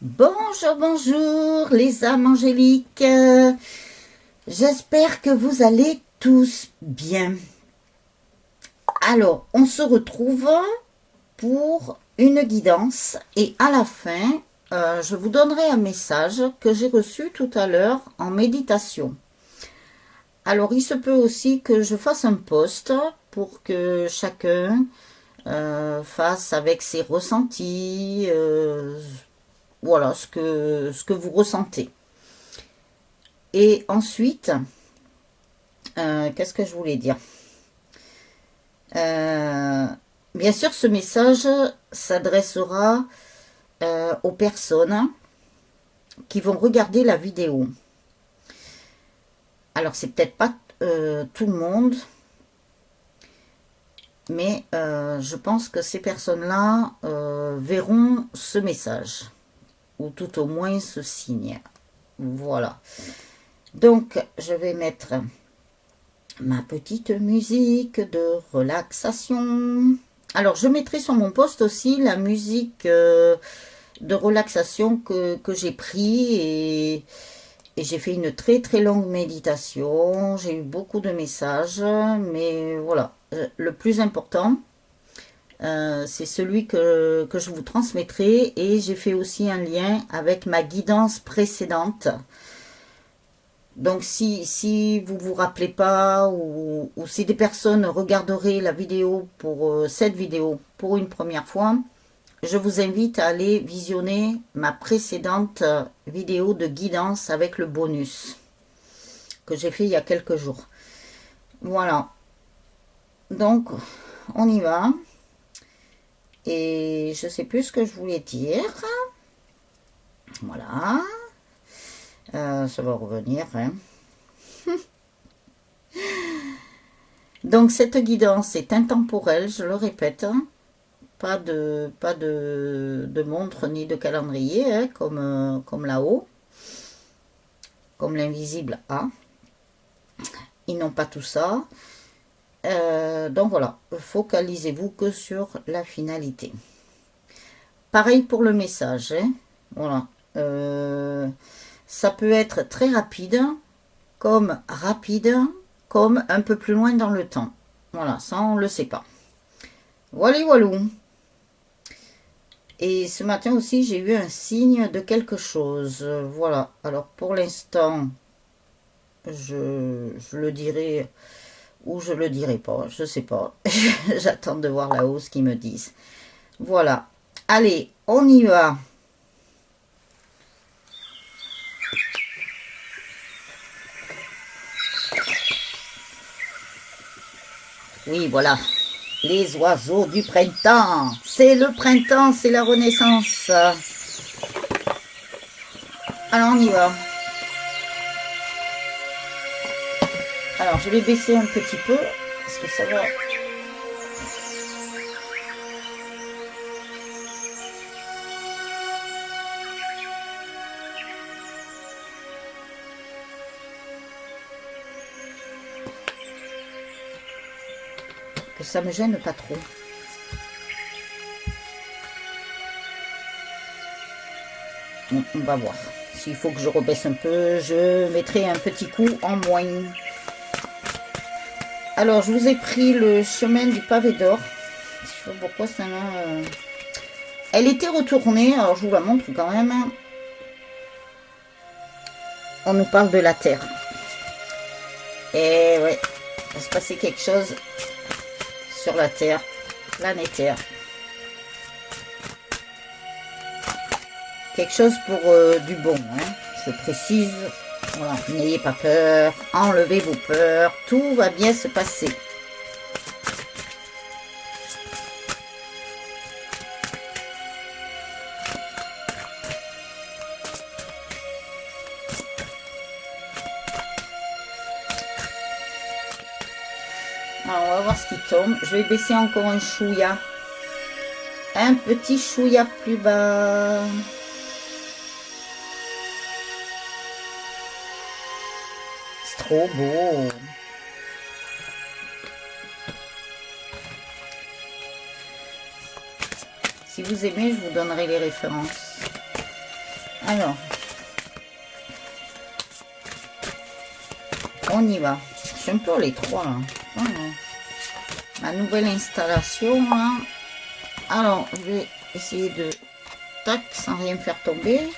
Bonjour, bonjour les âmes angéliques. J'espère que vous allez tous bien. Alors, on se retrouve pour une guidance et à la fin, je vous donnerai un message que j'ai reçu tout à l'heure en méditation. Alors, il se peut aussi que je fasse un post pour que chacun fasse avec ses ressentis, voilà ce que vous ressentez. Et ensuite, qu'est-ce que je voulais dire? Bien sûr, ce message s'adressera aux personnes qui vont regarder la vidéo. Alors, c'est peut-être pas tout le monde, mais je pense que ces personnes-là verront ce message, ou tout au moins ce signe. Voilà. Donc, je vais mettre ma petite musique de relaxation. Alors, je mettrai sur mon post aussi la musique de relaxation que j'ai pris et j'ai fait une très très longue méditation. J'ai eu beaucoup de messages, mais voilà. Le plus important, c'est celui que je vous transmettrai et j'ai fait aussi un lien avec ma guidance précédente. Donc si vous vous rappelez pas ou si des personnes regarderaient la vidéo pour cette vidéo pour une première fois, je vous invite à aller visionner ma précédente vidéo de guidance avec le bonus que j'ai fait il y a quelques jours. Voilà. Donc on y va. Et je sais plus ce que je voulais dire. Voilà. Ça va revenir, hein. Donc cette guidance est intemporelle, je le répète, hein. Pas de montre ni de calendrier, hein, comme là-haut, comme l'invisible a. Ils n'ont pas tout ça. Donc voilà, focalisez-vous que sur la finalité. Pareil pour le message, hein. Voilà. Ça peut être très rapide, comme un peu plus loin dans le temps. Voilà, ça on ne le sait pas. Voilà, voilà. Et ce matin aussi, j'ai eu un signe de quelque chose. Voilà. Alors pour l'instant, je le dirai ou je le dirai pas. Je sais pas. J'attends de voir là-haut ce qu'ils me disent. Voilà. Allez, on y va. Oui, voilà. Les oiseaux du printemps. C'est le printemps, c'est la renaissance. Alors, on y va. Alors, je vais baisser un petit peu, parce que ça va... que ça me gêne pas trop. On va voir. S'il faut que je rebaisse un peu, je mettrai un petit coup en moins. Alors, je vous ai pris le chemin du pavé d'or. Je sais pas pourquoi ça m'a... Elle était retournée, alors je vous la montre quand même. On nous parle de la Terre. Et ouais, il va se passer quelque chose sur la Terre, planétaire. Quelque chose pour du bon, hein. Je précise. Voilà, n'ayez pas peur, enlevez vos peurs, tout va bien se passer. Alors, on va voir ce qui tombe. Je vais baisser encore un chouïa. Un petit chouïa plus bas. C'est trop beau. Si vous aimez, je vous donnerai les références. Alors, on y va. Je suis un peu les trois là. Voilà. Ma nouvelle installation là. Alors, je vais essayer de tac sans rien faire tomber.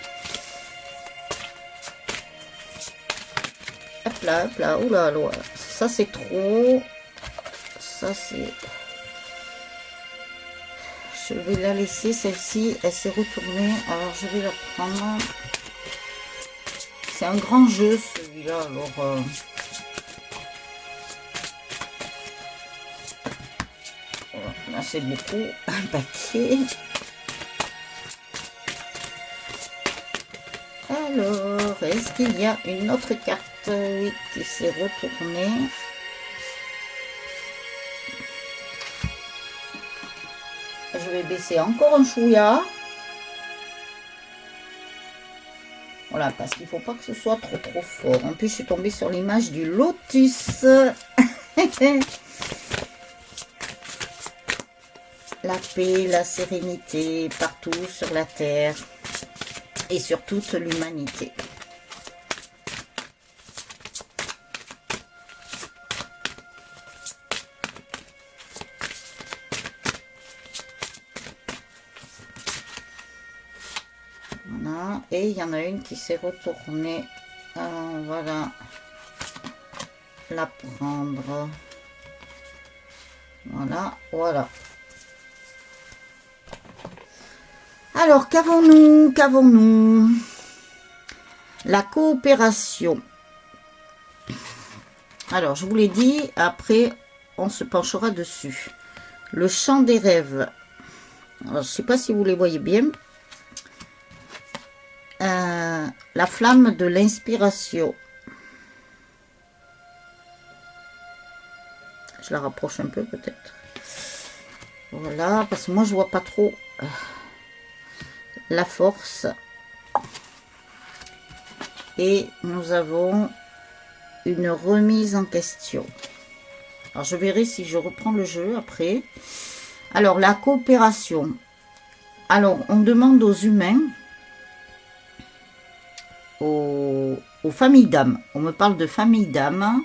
Hop là, oula, là. Ça c'est trop. Ça c'est. Je vais la laisser, celle-ci, elle s'est retournée. Alors je vais la prendre. C'est un grand jeu celui-là. Alors voilà, là c'est beaucoup. Un paquet. Alors, est-ce qu'il y a une autre carte qui s'est retournée? Je vais baisser encore un chouïa. Voilà, parce qu'il ne faut pas que ce soit trop fort. En plus, je suis tombée sur l'image du lotus. La paix, la sérénité, partout sur la terre. Et sur toute l'humanité. Voilà, et il y en a une qui s'est retournée. Alors, voilà, la prendre. Voilà, voilà. Alors, qu'avons-nous? La coopération. Alors, je vous l'ai dit, après, on se penchera dessus. Le chant des rêves. Alors, je ne sais pas si vous les voyez bien. La flamme de l'inspiration. Je la rapproche un peu, peut-être. Voilà, parce que moi, je vois pas trop... la force, et nous avons une remise en question. Alors je verrai si je reprends le jeu après. Alors la coopération. Alors on demande aux humains, aux familles d'âmes, on me parle de familles d'âmes,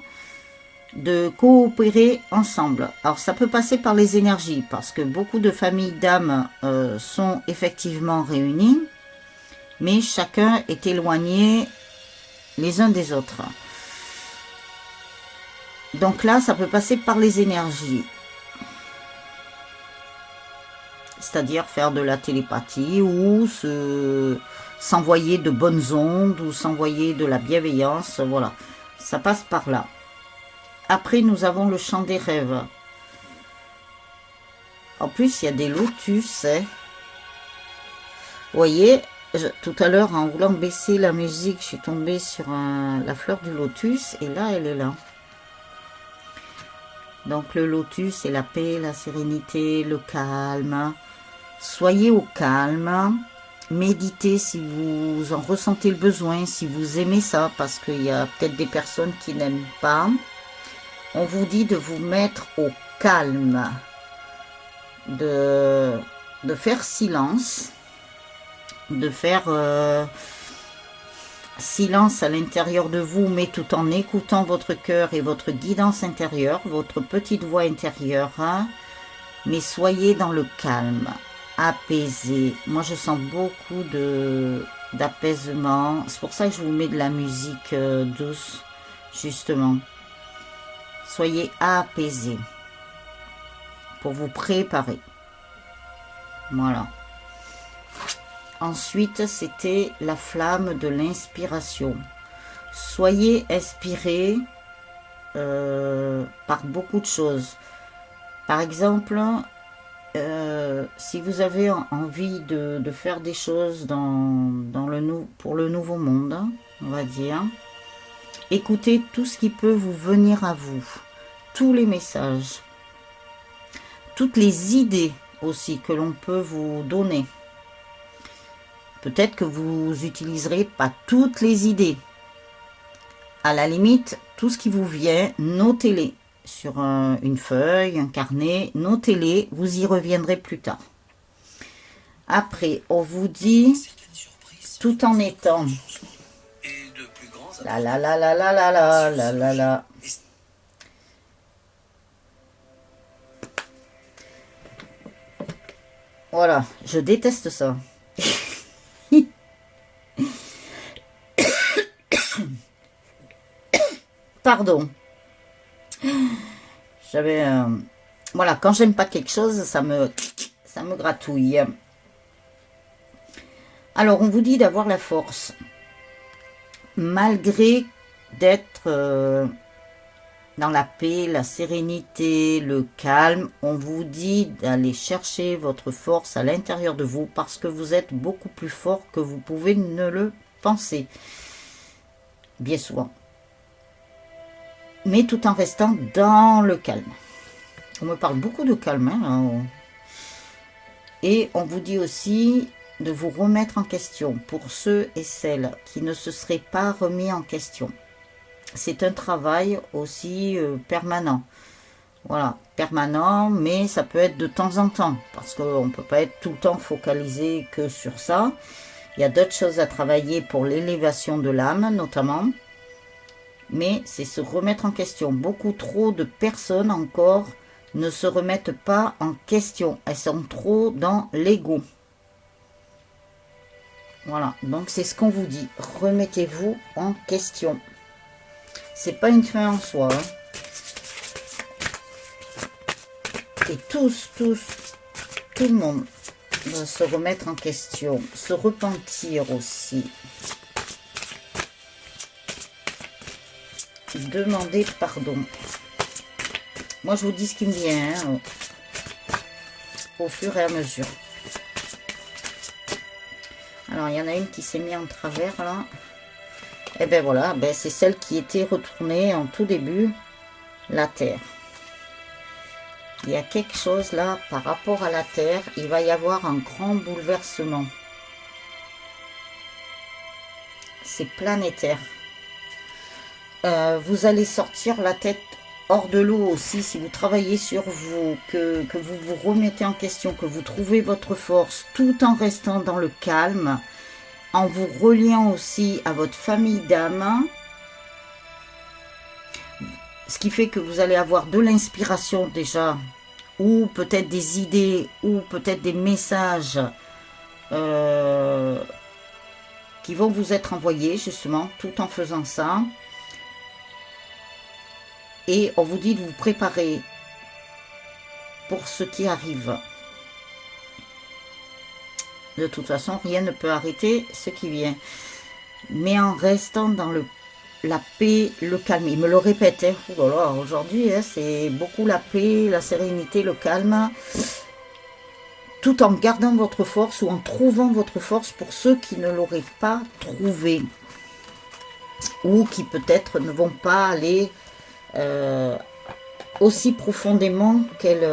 de coopérer ensemble. Alors ça peut passer par les énergies, parce que beaucoup de familles d'âmes sont effectivement réunies, mais chacun est éloigné les uns des autres. Donc là, ça peut passer par les énergies. C'est-à-dire faire de la télépathie ou s'envoyer de bonnes ondes ou s'envoyer de la bienveillance. Voilà, ça passe par là. Après, nous avons le chant des rêves. En plus, il y a des lotus. Hein. Vous voyez, tout à l'heure, en voulant baisser la musique, je suis tombée sur la fleur du lotus. Et là, elle est là. Donc, le lotus, c'est la paix, la sérénité, le calme. Soyez au calme. Méditez si vous en ressentez le besoin, si vous aimez ça. Parce qu'il y a peut-être des personnes qui n'aiment pas. On vous dit de vous mettre au calme, de faire silence, de faire silence à l'intérieur de vous, mais tout en écoutant votre cœur et votre guidance intérieure, votre petite voix intérieure, hein, mais soyez dans le calme, apaisé. Moi, je sens beaucoup d'apaisement. C'est pour ça que je vous mets de la musique douce, justement. Soyez apaisés pour vous préparer. Voilà. Ensuite, c'était la flamme de l'inspiration. Soyez inspirés par beaucoup de choses. Par exemple, si vous avez envie de faire des choses pour le nouveau monde, on va dire, écoutez tout ce qui peut vous venir à vous, tous les messages, toutes les idées aussi que l'on peut vous donner. Peut-être que vous n'utiliserez pas toutes les idées. À la limite, tout ce qui vous vient, notez-les sur une feuille, un carnet, notez-les, vous y reviendrez plus tard. Après, on vous dit... tout en étant la la la la la la la la la la. Voilà, je déteste ça. Pardon. J'avais... voilà, quand j'aime pas quelque chose, ça me gratouille. Alors, on vous dit d'avoir la force. Malgré d'être dans la paix, la sérénité, le calme, on vous dit d'aller chercher votre force à l'intérieur de vous parce que vous êtes beaucoup plus fort que vous pouvez ne le penser. Bien souvent. Mais tout en restant dans le calme. On me parle beaucoup de calme. Hein. Et on vous dit aussi de vous remettre en question pour ceux et celles qui ne se seraient pas remis en question. C'est un travail aussi permanent. Voilà, permanent, mais ça peut être de temps en temps. Parce qu'on ne peut pas être tout le temps focalisé que sur ça. Il y a d'autres choses à travailler pour l'élévation de l'âme, notamment. Mais c'est se remettre en question. Beaucoup trop de personnes encore ne se remettent pas en question. Elles sont trop dans l'ego. Voilà, donc c'est ce qu'on vous dit. Remettez-vous en question. C'est pas une fin en soi. Hein. Et tout le monde doit se remettre en question. Se repentir aussi. Demander pardon. Moi, je vous dis ce qui me vient hein, au fur et à mesure. Alors, il y en a une qui s'est mise en travers, là. Et ben voilà, ben, c'est celle qui était retournée en tout début, la Terre. Il y a quelque chose, là, par rapport à la Terre. Il va y avoir un grand bouleversement. C'est planétaire. Vous allez sortir la tête hors de l'eau aussi si vous travaillez sur vous, que vous vous remettez en question, que vous trouvez votre force tout en restant dans le calme, en vous reliant aussi à votre famille d'âme, ce qui fait que vous allez avoir de l'inspiration déjà, ou peut-être des idées, ou peut-être des messages qui vont vous être envoyés justement, tout en faisant ça. Et on vous dit de vous préparer pour ce qui arrive. De toute façon, rien ne peut arrêter ce qui vient. Mais en restant dans la paix, le calme. Il me le répète. Hein. Oh là là, aujourd'hui, hein, c'est beaucoup la paix, la sérénité, le calme. Tout en gardant votre force ou en trouvant votre force pour ceux qui ne l'auraient pas trouvé. Ou qui peut-être ne vont pas aller... aussi profondément qu'elle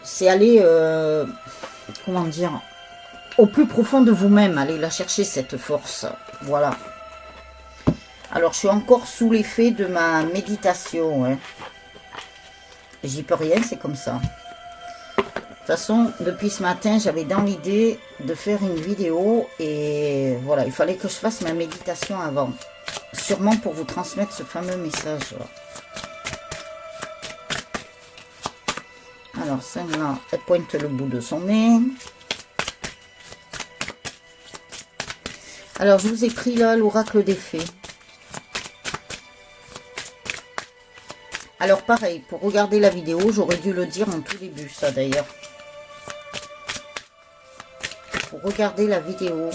c'est aller comment dire, au plus profond de vous-même, aller la chercher cette force. Voilà. Alors je suis encore sous l'effet de ma méditation hein. J'y peux rien, c'est comme ça. De toute façon, depuis ce matin, j'avais dans l'idée de faire une vidéo et voilà, il fallait que je fasse ma méditation avant. Sûrement pour vous transmettre ce fameux message. Alors, celle-là, elle pointe le bout de son nez. Alors, je vous ai pris là l'oracle des fées. Alors, pareil, pour regarder la vidéo, j'aurais dû le dire en tout début, ça d'ailleurs. Pour regarder la vidéo...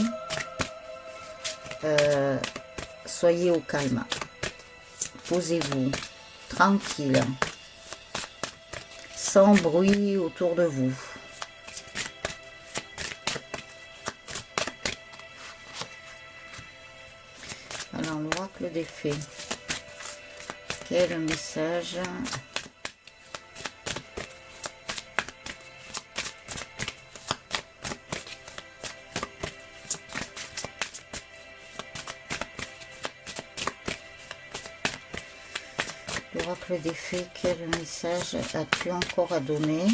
soyez au calme, posez-vous, tranquille, sans bruit autour de vous. Alors, l'oracle des fées, quel message ? L'oracle des fées, quel message as-tu encore à donner?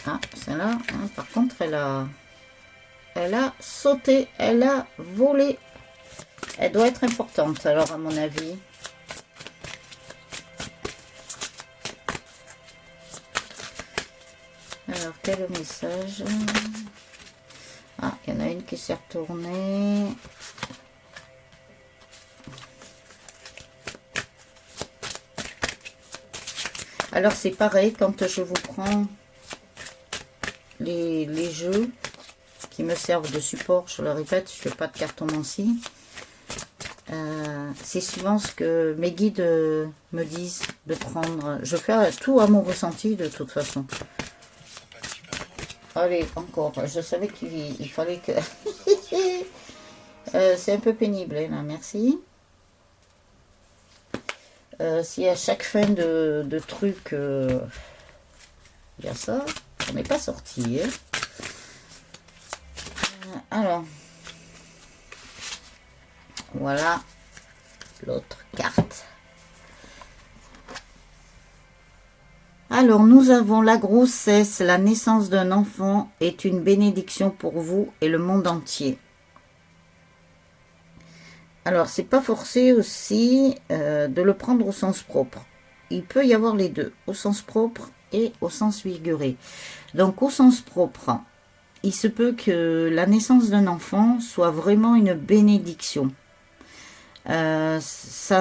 Ah, celle-là, hein, par contre, elle a sauté, elle a volé. Elle doit être importante, alors, à mon avis. Alors, quel message? Ah, il y en a une qui s'est retournée. Alors, c'est pareil, quand je vous prends les jeux qui me servent de support, je le répète, je ne fais pas de cartomancie. C'est souvent ce que mes guides me disent de prendre. Je fais tout à mon ressenti de toute façon. Allez, encore. Je savais qu'il fallait que... c'est un peu pénible, là, merci. Si à chaque fin de truc, il y a ça, on n'est pas sorti. Hein. Alors, voilà l'autre carte. Alors, nous avons la grossesse, la naissance d'un enfant est une bénédiction pour vous et le monde entier. Alors, c'est pas forcé aussi de le prendre au sens propre. Il peut y avoir les deux, au sens propre et au sens figuré. Donc, au sens propre, il se peut que la naissance d'un enfant soit vraiment une bénédiction. C'est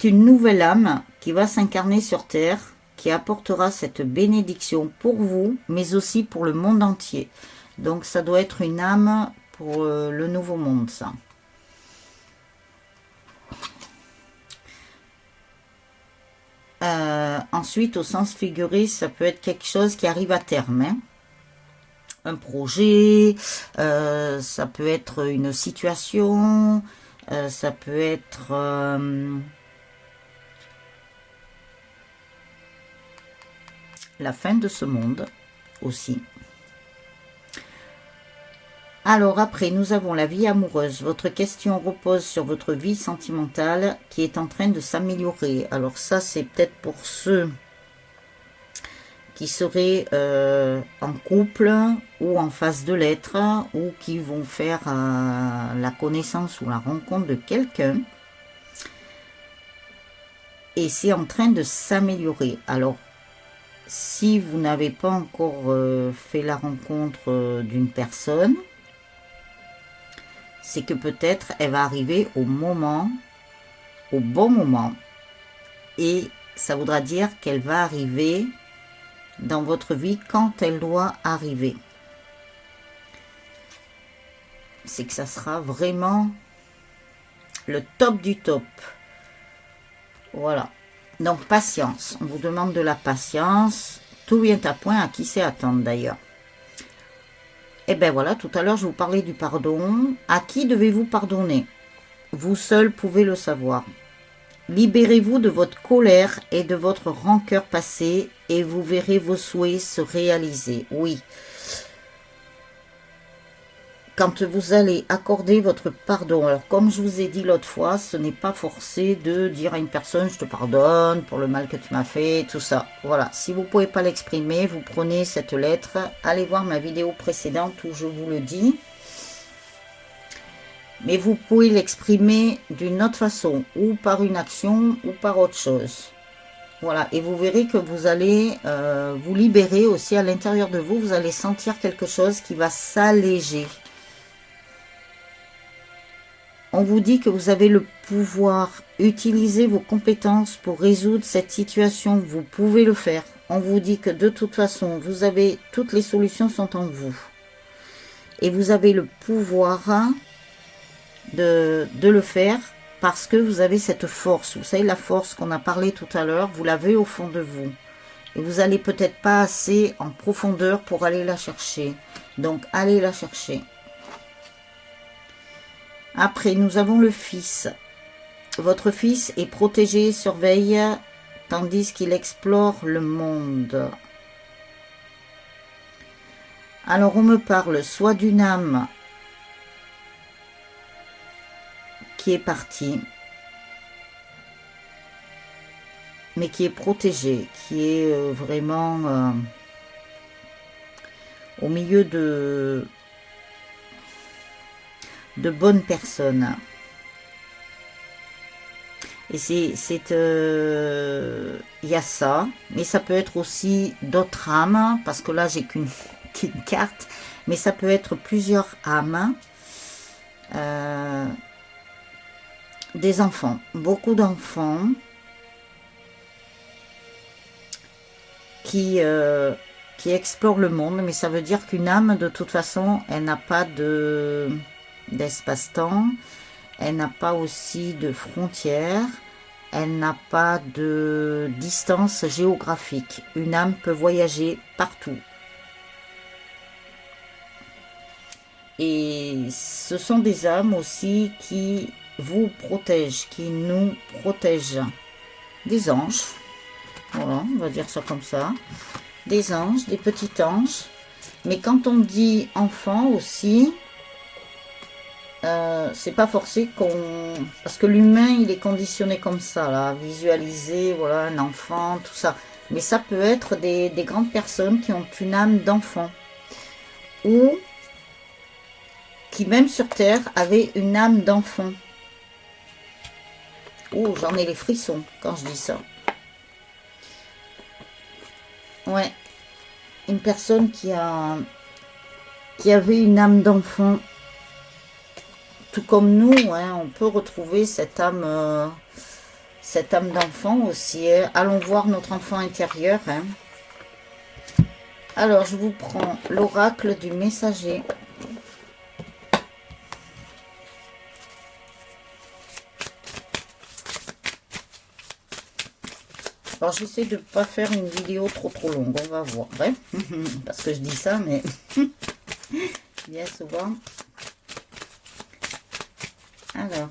une nouvelle âme qui va s'incarner sur Terre, qui apportera cette bénédiction pour vous, mais aussi pour le monde entier. Donc, ça doit être une âme pour le nouveau monde, ça. Ensuite, au sens figuré, ça peut être quelque chose qui arrive à terme. Hein. Un projet, ça peut être une situation, ça peut être la fin de ce monde aussi. Alors après, nous avons la vie amoureuse. Votre question repose sur votre vie sentimentale qui est en train de s'améliorer. Alors ça, c'est peut-être pour ceux qui seraient en couple ou en phase de l'être ou qui vont faire la connaissance ou la rencontre de quelqu'un. Et c'est en train de s'améliorer. Alors, si vous n'avez pas encore fait la rencontre d'une personne, c'est que peut-être elle va arriver au bon moment. Et ça voudra dire qu'elle va arriver dans votre vie quand elle doit arriver. C'est que ça sera vraiment le top du top. Voilà. Donc, patience. On vous demande de la patience. Tout vient à point, à qui c'est attendre d'ailleurs. Et bien voilà, tout à l'heure, je vous parlais du pardon. À qui devez-vous pardonner? Vous seul pouvez le savoir. Libérez-vous de votre colère et de votre rancœur passée et vous verrez vos souhaits se réaliser. Oui. Quand vous allez accorder votre pardon, alors comme je vous ai dit l'autre fois, ce n'est pas forcé de dire à une personne « je te pardonne pour le mal que tu m'as fait », tout ça. Voilà, si vous ne pouvez pas l'exprimer, vous prenez cette lettre, allez voir ma vidéo précédente où je vous le dis. Mais vous pouvez l'exprimer d'une autre façon, ou par une action, ou par autre chose. Voilà, et vous verrez que vous allez vous libérer aussi à l'intérieur de vous, vous allez sentir quelque chose qui va s'alléger. On vous dit que vous avez le pouvoir, utiliser vos compétences pour résoudre cette situation, vous pouvez le faire. On vous dit que de toute façon, vous avez, toutes les solutions sont en vous. Et vous avez le pouvoir de le faire parce que vous avez cette force. Vous savez, la force qu'on a parlé tout à l'heure, vous l'avez au fond de vous. Et vous n'allez peut-être pas assez en profondeur pour aller la chercher. Donc, allez la chercher. Après, nous avons le fils. Votre fils est protégé, surveille, tandis qu'il explore le monde. Alors, on me parle soit d'une âme qui est partie, mais qui est protégé, qui est vraiment au milieu de bonnes personnes. Et il y a ça, mais ça peut être aussi d'autres âmes, parce que là j'ai qu'une carte, mais ça peut être plusieurs âmes. Des enfants, beaucoup d'enfants qui explorent le monde, mais ça veut dire qu'une âme, de toute façon, elle n'a pas d'espace-temps, elle n'a pas aussi de frontières, elle n'a pas de distance géographique. Une âme peut voyager partout. Et ce sont des âmes aussi qui vous protègent, qui nous protègent. Des anges, voilà, on va dire ça comme ça. Des anges, des petits anges. Mais quand on dit enfant aussi, c'est pas forcé qu'on... Parce que l'humain, il est conditionné comme ça, là, visualiser, voilà, un enfant, tout ça. Mais ça peut être des grandes personnes qui ont une âme d'enfant. Ou qui, même sur Terre, avaient une âme d'enfant. Oh, j'en ai les frissons quand je dis ça. Ouais. Une personne qui avait une âme d'enfant. Tout comme nous, hein, on peut retrouver cette âme d'enfant aussi. Hein. Allons voir notre enfant intérieur. Hein. Alors, je vous prends l'oracle du messager. Alors, j'essaie de ne pas faire une vidéo trop longue, on va voir. Hein. Parce que je dis ça, mais bien souvent. Alors.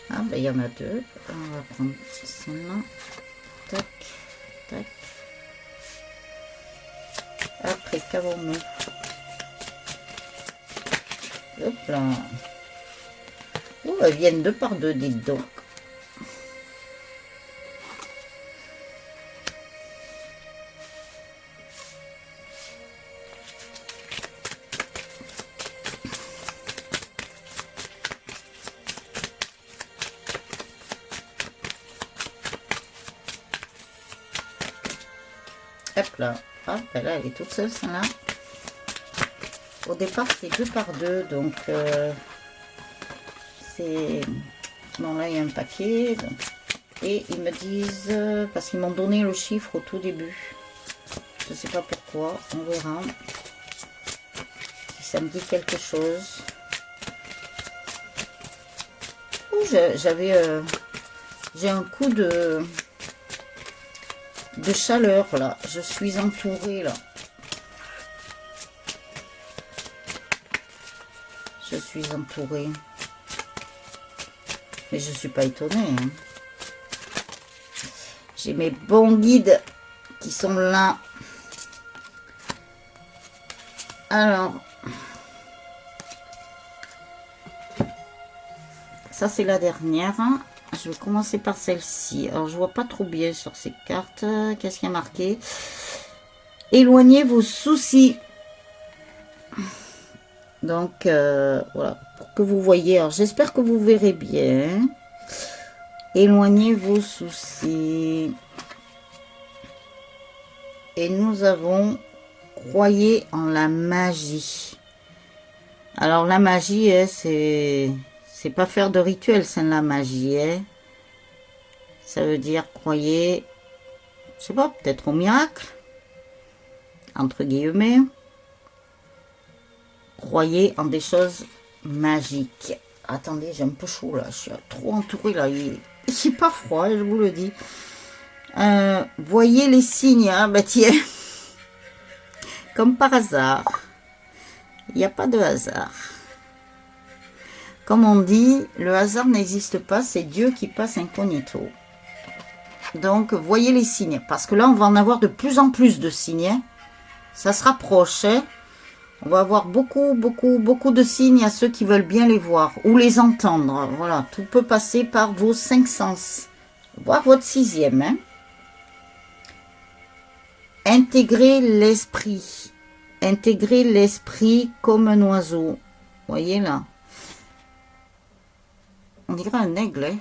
Ah, ben il y en a deux. On va prendre celle-là. Tac, tac. Après, qu'avons-nous? Hop là. Oh, elles viennent deux par deux, dites donc. Hop là. Hop, là, elle est toute seule, celle-là. Au départ, c'est deux par deux, donc c'est... Bon, là, il y a un paquet. Donc... Et ils me disent... parce qu'ils m'ont donné le chiffre au tout début. Je ne sais pas pourquoi, on verra. Si ça me dit quelque chose. Oh, j'avais... j'ai un coup de chaleur, là. Je suis entourée, là. Je suis entourée. Mais je ne suis pas étonnée. Hein. J'ai mes bons guides qui sont là. Alors. Ça, c'est la dernière. Je vais commencer par celle-ci. Alors, je vois pas trop bien sur ces cartes. Qu'est-ce qu'il y a marqué? Éloignez vos soucis. Donc, voilà, pour que vous voyez. Alors, j'espère que vous verrez bien. Éloignez vos soucis. Et nous avons, croyez en la magie. Alors, la magie, hein, c'est pas faire de rituel, c'est la magie. Hein. Ça veut dire, croyez, je sais pas, peut-être au miracle, entre guillemets. Croyez en des choses magiques. Attendez, j'ai un peu chaud là. Je suis trop entourée là. C'est pas froid, je vous le dis. Voyez les signes. Hein, bah tiens. Comme par hasard. Il n'y a pas de hasard. Comme on dit, le hasard n'existe pas. C'est Dieu qui passe incognito. Donc, voyez les signes. Parce que là, on va en avoir de plus en plus de signes. Ça se rapproche. Hein. On va avoir beaucoup de signes à ceux qui veulent bien les voir ou les entendre. Voilà, tout peut passer par vos 5 sens, voire votre 6e. Hein. Intégrer l'esprit. Intégrer l'esprit comme un oiseau. Voyez là. On dirait un aigle. Hein.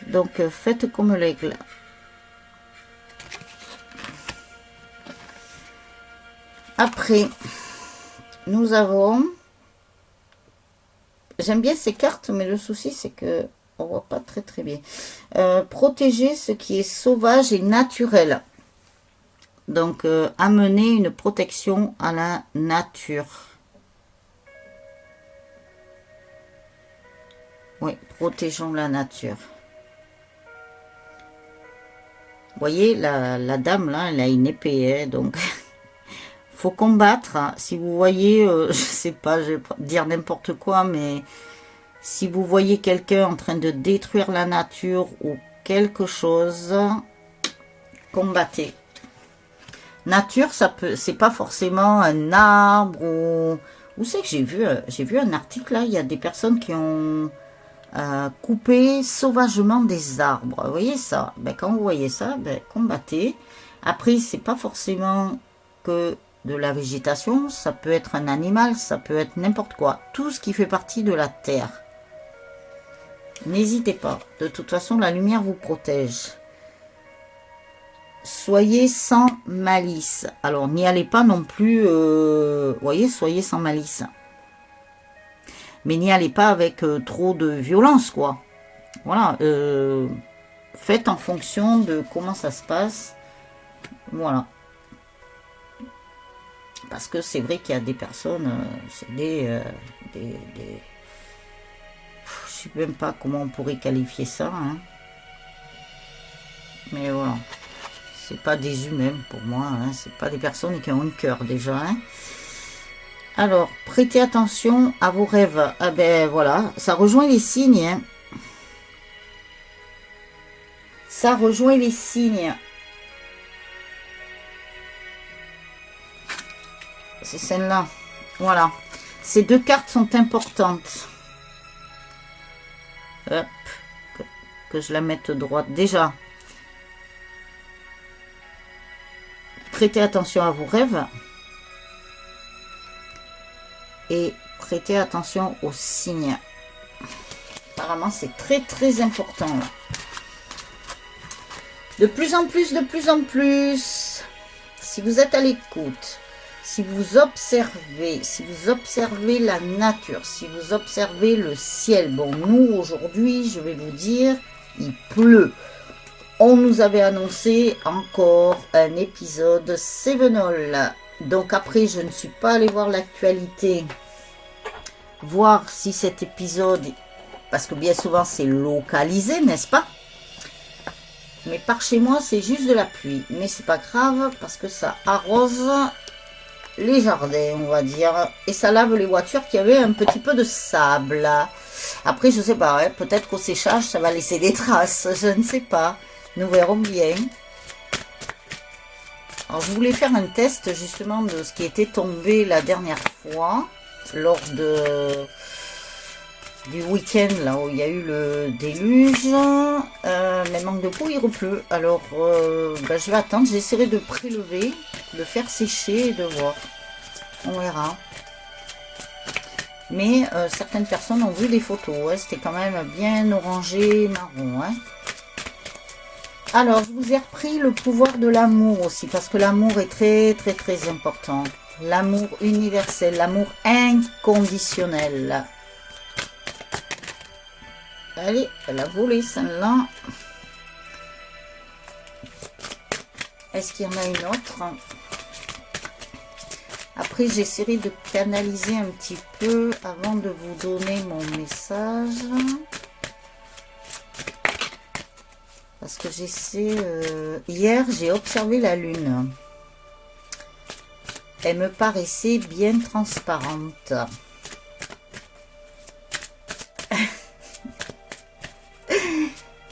Donc, faites comme l'aigle. Après, nous avons... J'aime bien ces cartes, mais le souci, c'est que on voit pas très bien. Protéger ce qui est sauvage et naturel. Donc, amener une protection à la nature. Oui, protégeons la nature. Vous voyez, la dame, là, elle a une épée, hein, donc... faut combattre. Hein. Si vous voyez, je sais pas, je vais dire n'importe quoi, mais... Si vous voyez quelqu'un en train de détruire la nature ou quelque chose, combattez. Nature, ça peut, c'est pas forcément un arbre ou... Où c'est que j'ai vu un article là, il y a des personnes qui ont coupé sauvagement des arbres. Vous voyez ça? Ben, quand vous voyez ça, ben, combattez. Après, c'est pas forcément que de la végétation, ça peut être un animal, ça peut être n'importe quoi. Tout ce qui fait partie de la terre. N'hésitez pas. De toute façon, la lumière vous protège. Soyez sans malice. Alors, n'y allez pas non plus... voyez, soyez sans malice. Mais n'y allez pas avec trop de violence, quoi. Voilà. Faites en fonction de comment ça se passe. Voilà. Parce que c'est vrai qu'il y a des personnes... c'est des je sais même pas comment on pourrait qualifier ça. Hein. Mais voilà. C'est pas des humains pour moi. Hein. C'est pas des personnes qui ont un cœur déjà. Hein. Alors, prêtez attention à vos rêves. Ah ben voilà. Ça rejoint les signes. Hein. Ça rejoint les signes. C'est celle-là. Voilà. Ces deux cartes sont importantes. Hop, que je la mette droite. Déjà, prêtez attention à vos rêves et prêtez attention aux signes. Apparemment, c'est très important. Là. De plus en plus, si vous êtes à l'écoute, si vous observez la nature, si vous observez le ciel, bon, nous, aujourd'hui, je vais vous dire, il pleut. On nous avait annoncé encore un épisode Sévenol. Donc après, je ne suis pas allée voir l'actualité, voir si cet épisode, parce que bien souvent, c'est localisé, n'est-ce pas? Mais par chez moi, c'est juste de la pluie. Mais c'est pas grave, parce que ça arrose... les jardins, on va dire, et ça lave les voitures qui avaient un petit peu de sable. Après, je sais pas, hein, peut-être qu'au séchage, ça va laisser des traces, je ne sais pas. Nous verrons bien. Alors, je voulais faire un test, justement, de ce qui était tombé la dernière fois, lors du week-end, là, où il y a eu le déluge. Mais manque de peau, il repleut. Alors, ben, je vais attendre, j'essaierai de prélever, de faire sécher et de voir. On verra. Mais certaines personnes ont vu des photos. Ouais, c'était quand même bien orangé, marron. Hein. Alors, je vous ai repris le pouvoir de l'amour aussi. Parce que l'amour est très important. L'amour universel. L'amour inconditionnel. Allez, elle a volé celle-là. Est-ce qu'il y en a une autre? Après, j'essaierai de canaliser un petit peu avant de vous donner mon message. Parce que j'essaie... hier, j'ai observé la lune. Elle me paraissait bien transparente.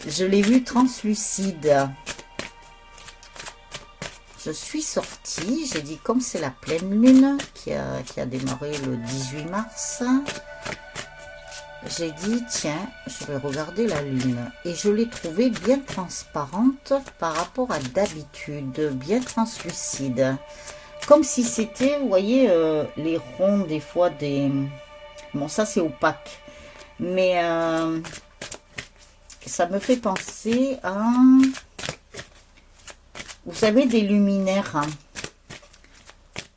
Je l'ai vue translucide. je suis sortie. J'ai dit, comme c'est la pleine lune qui a démarré le 18 mars, j'ai dit, tiens, je vais regarder la lune. Et je l'ai trouvée bien transparente par rapport à d'habitude, bien translucide. Comme si c'était, vous voyez, les ronds des fois des... Bon, ça c'est opaque. Mais ça me fait penser à... Vous savez, des luminaires. Hein.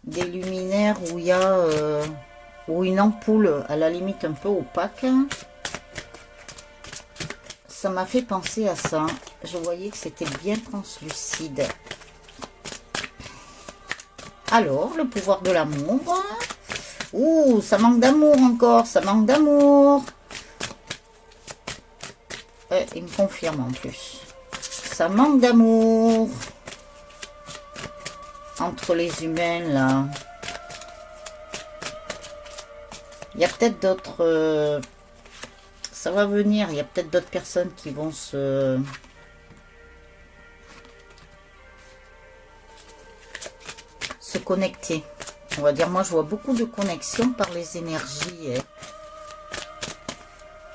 Des luminaires où il y a... ou une ampoule à la limite un peu opaque. Ça m'a fait penser à ça. Je voyais que c'était bien translucide. Alors, le pouvoir de l'amour. Ouh, ça manque d'amour encore, ça manque d'amour. Il me confirme en plus. Ça manque d'amour. Entre les humains, là. Il y a peut-être d'autres... ça va venir, il y a peut-être d'autres personnes qui vont se connecter. On va dire, moi je vois beaucoup de connexions par les énergies.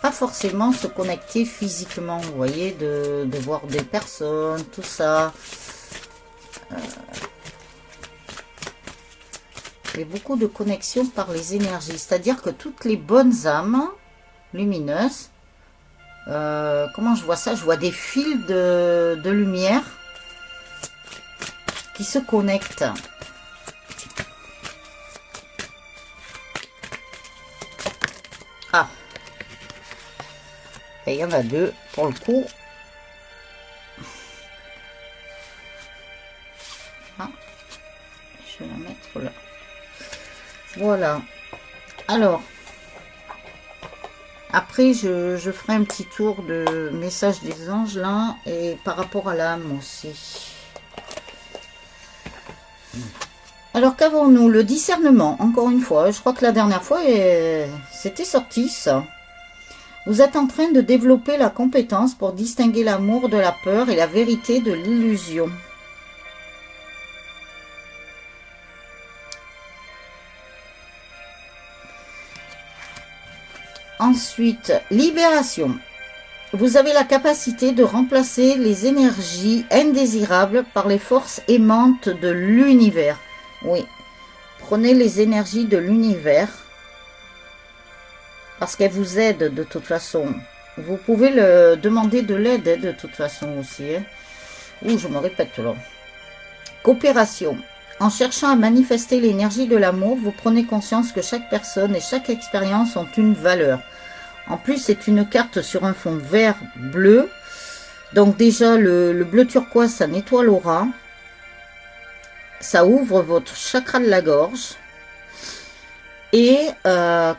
Pas forcément se connecter physiquement, vous voyez, de voir des personnes, tout ça. Il y a beaucoup de connexions par les énergies. C'est-à-dire que toutes les bonnes âmes lumineuses, comment je vois ça? Je vois des fils de lumière qui se connectent. Ah, et il y en a deux pour le coup. Ah, je vais la mettre là. Voilà. Alors, après, je ferai un petit tour de message des anges là, et par rapport à l'âme aussi. Alors, qu'avons-nous? Le discernement, encore une fois. Je crois que la dernière fois, c'était sorti ça. Vous êtes en train de développer la compétence pour distinguer l'amour de la peur et la vérité de l'illusion. Ensuite, libération. Vous avez la capacité de remplacer les énergies indésirables par les forces aimantes de l'univers. Oui, prenez les énergies de l'univers parce qu'elles vous aident de toute façon. Vous pouvez le demander de l'aide de toute façon aussi. Hein. Ouh, je me répète là. Coopération. En cherchant à manifester l'énergie de l'amour, vous prenez conscience que chaque personne et chaque expérience ont une valeur. En plus, c'est une carte sur un fond vert bleu. Donc déjà, le bleu turquoise, ça nettoie l'aura. Ça ouvre votre chakra de la gorge. Et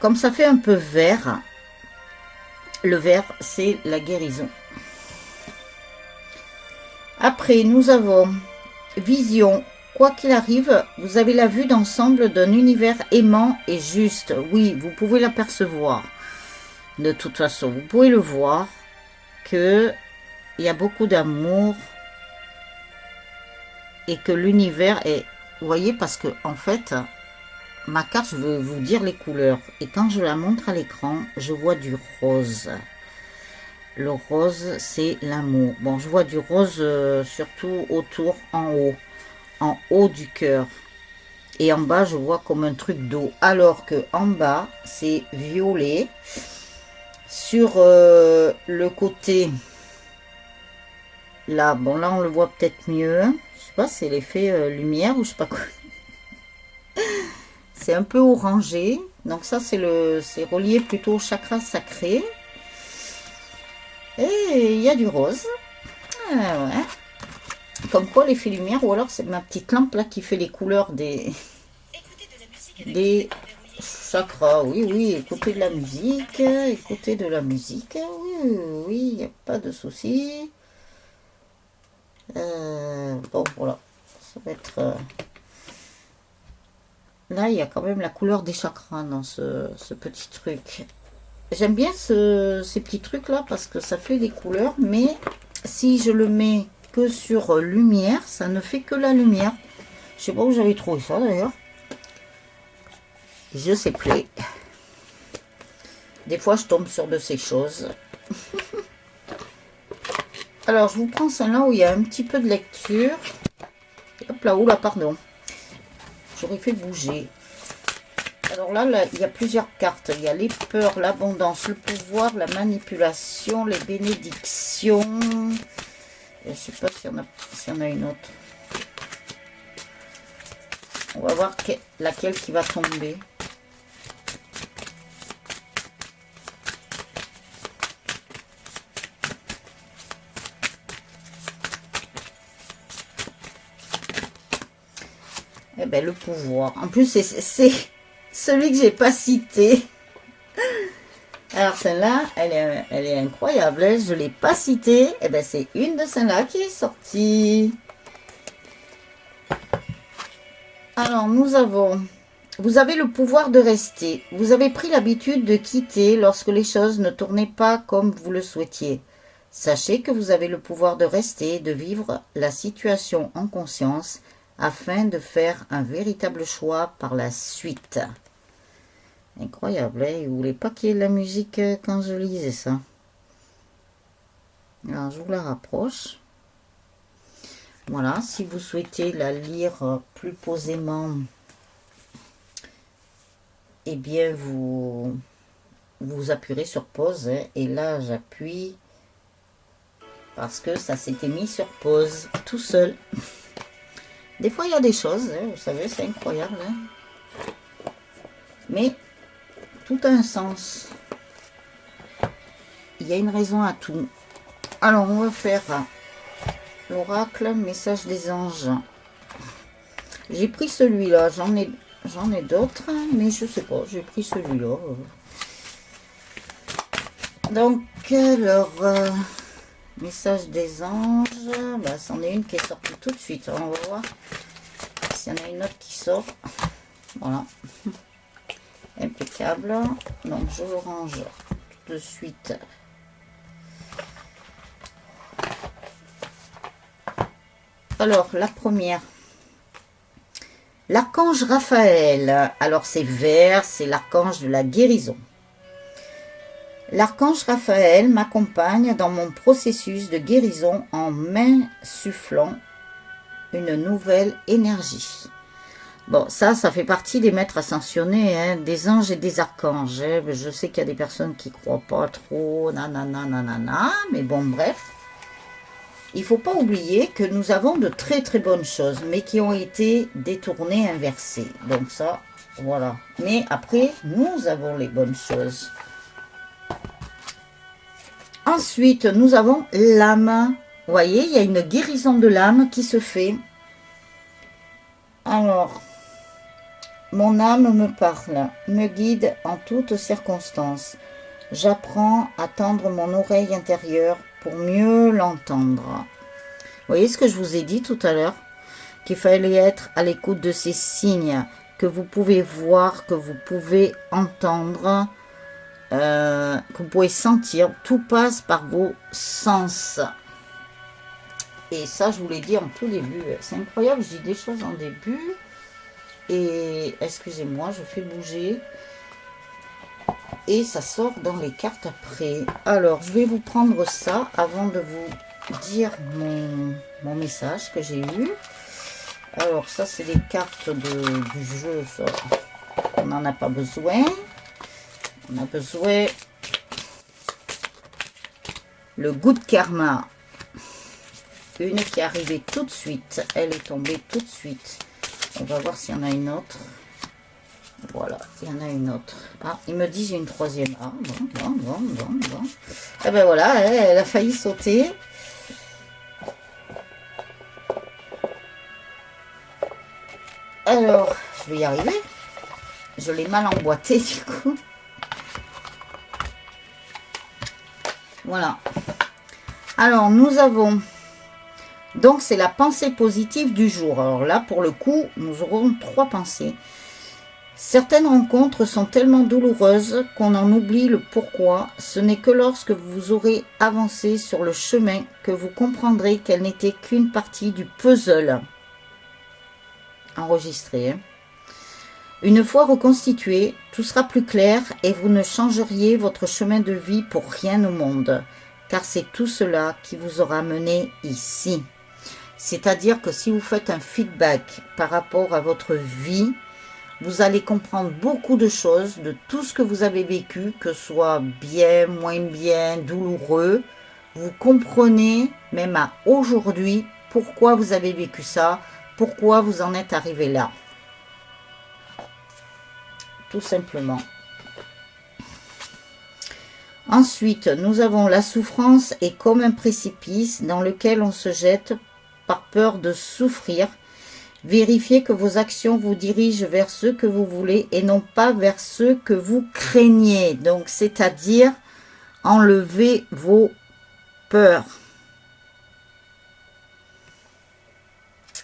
comme ça fait un peu vert, le vert, c'est la guérison. Après, nous avons vision. Quoi qu'il arrive, vous avez la vue d'ensemble d'un univers aimant et juste. Oui, vous pouvez l'apercevoir. De toute façon, vous pouvez le voir que il y a beaucoup d'amour et que l'univers est... Vous voyez, parce que en fait, ma carte, je veux vous dire les couleurs. Et quand je la montre à l'écran, je vois du rose. Le rose, c'est l'amour. Bon, je vois du rose surtout autour, en haut du cœur. Et en bas, je vois comme un truc d'eau. Alors que en bas, c'est violet. Sur le côté, là, bon, là, on le voit peut-être mieux. Je sais pas, c'est l'effet lumière ou je sais pas quoi. C'est un peu orangé. Donc ça, c'est relié plutôt au chakra sacré. Et il y a du rose. Ah, ouais. Comme quoi, l'effet lumière, ou alors c'est ma petite lampe là qui fait les couleurs des chakras. Oui, oui, écoutez de la musique, écoutez de la musique. Oui, oui, il n'y a pas de souci. Bon, voilà, ça va être... Là, il y a quand même la couleur des chakras dans ce petit truc. J'aime bien ces petits trucs là parce que ça fait des couleurs, mais si je le mets que sur lumière, ça ne fait que la lumière. Je sais pas où j'avais trouvé ça d'ailleurs. Je sais plus. Des fois, je tombe sur de ces choses. Alors, je vous prends celle-là où il y a un petit peu de lecture. Hop là, oula, pardon. J'aurais fait bouger. Alors là, il y a plusieurs cartes. Il y a les peurs, l'abondance, le pouvoir, la manipulation, les bénédictions. Je ne sais pas s'il y en a une autre. On va voir laquelle qui va tomber. Eh ben, le pouvoir. En plus, c'est celui que j'ai pas cité. Alors celle-là, elle est incroyable. Hein. Je ne l'ai pas citée. Eh ben, c'est une de celles-là qui est sortie. Alors, nous avons... Vous avez le pouvoir de rester. Vous avez pris l'habitude de quitter lorsque les choses ne tournaient pas comme vous le souhaitiez. Sachez que vous avez le pouvoir de rester, de vivre la situation en conscience afin de faire un véritable choix par la suite. Incroyable, hein? Il ne voulait pas qu'il y ait de la musique quand je lisais ça. Alors, je vous la rapproche. Voilà, si vous souhaitez la lire plus posément, eh bien, vous appuierez sur pause. Hein, et là, j'appuie parce que ça s'était mis sur pause tout seul. Des fois, il y a des choses, hein, vous savez, c'est incroyable. Hein. Mais tout a un sens. Il y a une raison à tout. Alors, on va faire l'oracle, message des anges. J'ai pris celui-là. J'en ai d'autres, mais je sais pas. J'ai pris celui-là. Donc, alors, message des anges. Bah, c'en est une qui est sortie tout de suite. Alors, on va voir s'il y en a une autre qui sort. Voilà. Impeccable. Donc, je le range tout de suite. Alors, la première. L'archange Raphaël. Alors, c'est vert, c'est l'archange de la guérison. L'archange Raphaël m'accompagne dans mon processus de guérison en m'insufflant une nouvelle énergie. Bon, ça fait partie des maîtres ascensionnés, hein, des anges et des archanges. Hein. Je sais qu'il y a des personnes qui ne croient pas trop, nanana, nanana, mais bon, bref. Il ne faut pas oublier que nous avons de très très bonnes choses, mais qui ont été détournées, inversées. Donc ça, voilà. Mais après, nous avons les bonnes choses. Ensuite, nous avons l'âme. Vous voyez, il y a une guérison de l'âme qui se fait. Alors, mon âme me parle, me guide en toutes circonstances. J'apprends à tendre mon oreille intérieure pour mieux l'entendre. Vous voyez ce que je vous ai dit tout à l'heure? Qu'il fallait être à l'écoute de ces signes que vous pouvez voir, que vous pouvez entendre, que vous pouvez sentir. Tout passe par vos sens. Et ça, je vous l'ai dit en tout début. C'est incroyable, je dis des choses en début. Et excusez-moi, je fais bouger. Et ça sort dans les cartes après. Alors, je vais vous prendre ça avant de vous dire mon message que j'ai eu. Alors, ça, c'est les cartes du jeu. Ça. On n'en a pas besoin. On a besoin le goût de karma. Une qui est arrivée tout de suite. Elle est tombée tout de suite. On va voir s'il y en a une autre. Voilà, il y en a une autre. Ah, ils me disent une troisième. Ah, bon. Eh ben voilà, elle a failli sauter. Alors, je vais y arriver. Je l'ai mal emboîté du coup. Voilà. Alors, nous avons... Donc, c'est la pensée positive du jour. Alors là, pour le coup, nous aurons 3 pensées. Certaines rencontres sont tellement douloureuses qu'on en oublie le pourquoi. Ce n'est que lorsque vous aurez avancé sur le chemin que vous comprendrez qu'elle n'était qu'une partie du puzzle. Enregistré. Hein. Une fois reconstitué, tout sera plus clair et vous ne changeriez votre chemin de vie pour rien au monde, car c'est tout cela qui vous aura mené ici. C'est-à-dire que si vous faites un feedback par rapport à votre vie, vous allez comprendre beaucoup de choses de tout ce que vous avez vécu, que ce soit bien, moins bien, douloureux. Vous comprenez, même à aujourd'hui, pourquoi vous avez vécu ça, pourquoi vous en êtes arrivé là. Tout simplement. Ensuite, nous avons la souffrance est comme un précipice dans lequel on se jette par peur de souffrir. Vérifiez que vos actions vous dirigent vers ce que vous voulez et non pas vers ce que vous craignez. Donc, c'est-à-dire, enlevez vos peurs.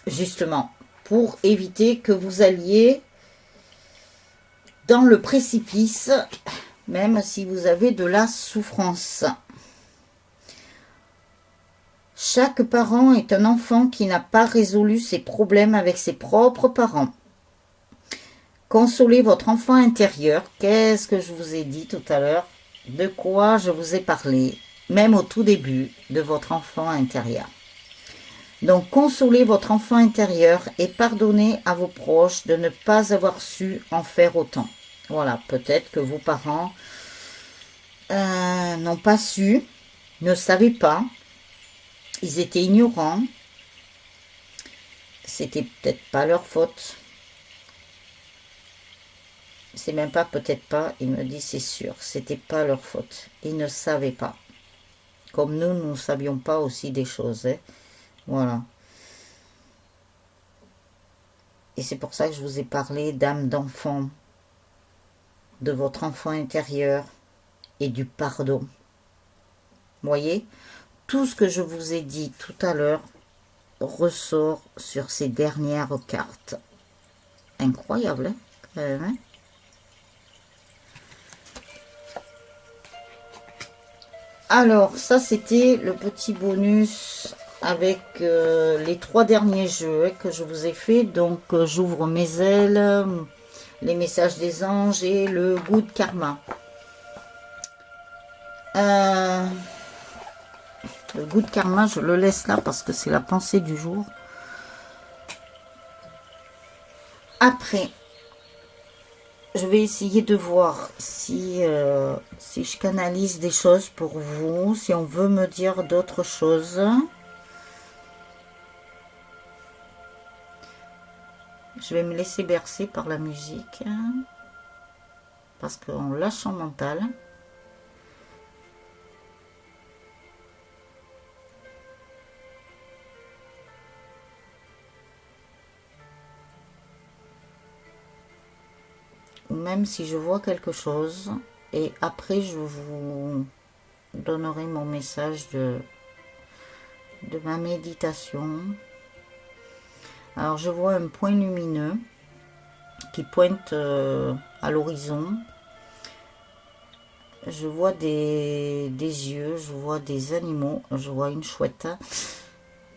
Justement, pour éviter que vous alliez dans le précipice, même si vous avez de la souffrance. Chaque parent est un enfant qui n'a pas résolu ses problèmes avec ses propres parents. Consolez votre enfant intérieur. Qu'est-ce que je vous ai dit tout à l'heure? De quoi je vous ai parlé, même au tout début, de votre enfant intérieur. Donc, consolez votre enfant intérieur et pardonnez à vos proches de ne pas avoir su en faire autant. Voilà, peut-être que vos parents n'ont pas su, ne savaient pas, ils étaient ignorants, c'était peut-être pas leur faute. C'est même pas peut-être pas, il me dit c'est sûr, c'était pas leur faute. Ils ne savaient pas. Comme nous ne savions pas aussi des choses. Hein. Voilà. Et c'est pour ça que je vous ai parlé d'âme d'enfant, de votre enfant intérieur et du pardon. Voyez, tout ce que je vous ai dit tout à l'heure ressort sur ces dernières cartes. Incroyable, hein, quand même, hein. Alors, ça c'était le petit bonus avec les 3 derniers jeux hein, que je vous ai fait. Donc, j'ouvre mes ailes, les messages des anges et le Good Karma. Le Good Karma, je le laisse là parce que c'est la pensée du jour. Après, je vais essayer de voir si je canalise des choses pour vous, si on veut me dire d'autres choses. Je vais me laisser bercer par la musique, parce qu'on lâche son mental. Ou même si je vois quelque chose, et après je vous donnerai mon message de ma méditation. Alors je vois un point lumineux qui pointe à l'horizon. Je vois des yeux, je vois des animaux, je vois une chouette.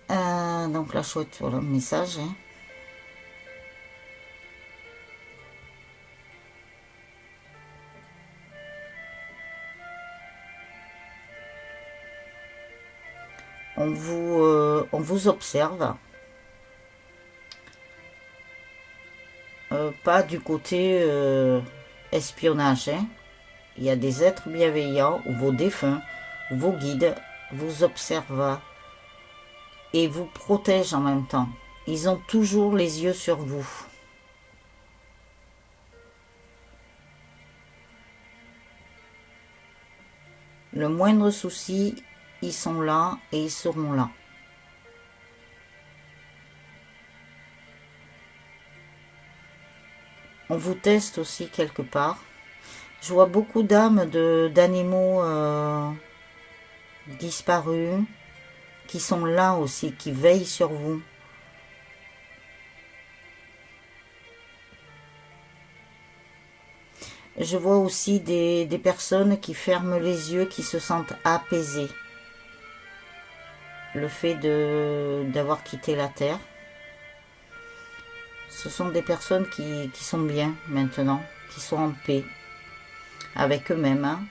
Donc la chouette, voilà le message. Hein. On vous observe. Pas du côté espionnage. Hein. Il y a des êtres bienveillants, ou vos défunts, vos guides, vous observent et vous protègent en même temps. Ils ont toujours les yeux sur vous. Le moindre souci, ils sont là et ils seront là. On vous teste aussi quelque part. Je vois beaucoup d'âmes d'animaux disparus qui sont là aussi, qui veillent sur vous. Je vois aussi des personnes qui ferment les yeux, qui se sentent apaisées. Le fait d'avoir quitté la Terre. Ce sont des personnes qui sont bien maintenant, qui sont en paix avec eux-mêmes. Hein.